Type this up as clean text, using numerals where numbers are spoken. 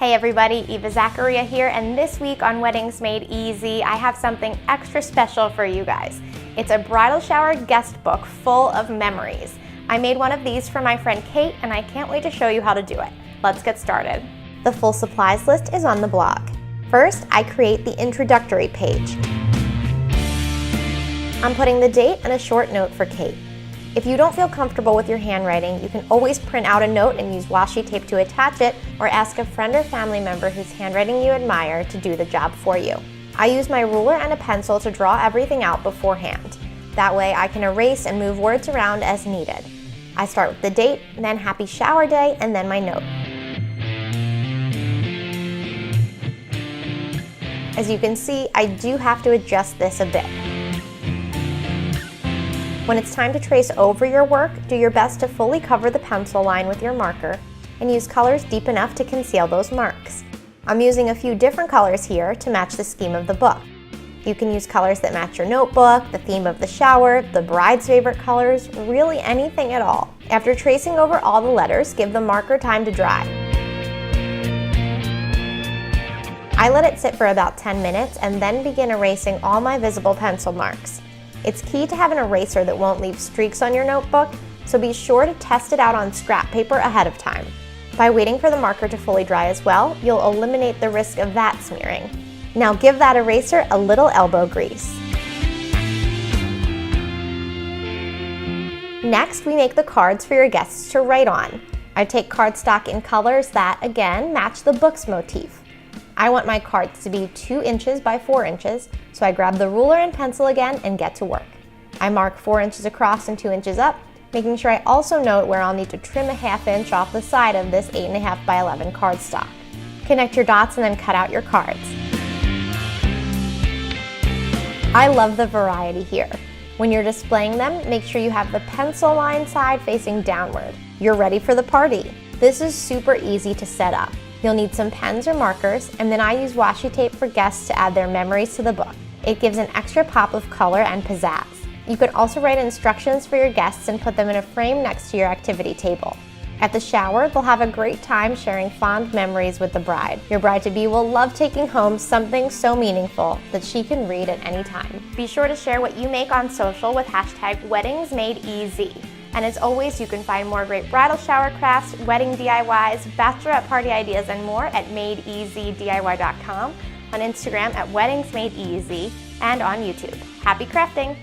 Hey everybody, Eva Zacharia here, and this week on Weddings Made Easy, I have something extra special for you guys. It's a bridal shower guest book full of memories. I made one of these for my friend Kate, and I can't wait to show you how to do it. Let's get started. The full supplies list is on the blog. First, I create the introductory page. I'm putting the date and a short note for Kate. If you don't feel comfortable with your handwriting, you can always print out a note and use washi tape to attach it, or ask a friend or family member whose handwriting you admire to do the job for you. I use my ruler and a pencil to draw everything out beforehand. That way I can erase and move words around as needed. I start with the date, then happy shower day, and then my note. As you can see, I do have to adjust this a bit. When it's time to trace over your work, do your best to fully cover the pencil line with your marker and use colors deep enough to conceal those marks. I'm using a few different colors here to match the scheme of the book. You can use colors that match your notebook, the theme of the shower, the bride's favorite colors, really anything at all. After tracing over all the letters, give the marker time to dry. I let it sit for about 10 minutes and then begin erasing all my visible pencil marks. It's key to have an eraser that won't leave streaks on your notebook, so be sure to test it out on scrap paper ahead of time. By waiting for the marker to fully dry as well, you'll eliminate the risk of that smearing. Now give that eraser a little elbow grease. Next, we make the cards for your guests to write on. I take cardstock in colors that, again, match the book's motif. I want my cards to be 2 inches by 4 inches, so I grab the ruler and pencil again and get to work. I mark 4 inches across and 2 inches up, making sure I also note where I'll need to trim a ½ inch off the side of this 8.5 by 11 cardstock. Connect your dots and then cut out your cards. I love the variety here. When you're displaying them, make sure you have the pencil line side facing downward. You're ready for the party. This is super easy to set up. You'll need some pens or markers, and then I use washi tape for guests to add their memories to the book. It gives an extra pop of color and pizzazz. You could also write instructions for your guests and put them in a frame next to your activity table. At the shower, they'll have a great time sharing fond memories with the bride. Your bride-to-be will love taking home something so meaningful that she can read at any time. Be sure to share what you make on social with #WeddingsMadeEasy. And as always, you can find more great bridal shower crafts, wedding DIYs, bachelorette party ideas, and more at MadeEasyDIY.com, on Instagram at WeddingsMadeEasy, and on YouTube. Happy crafting!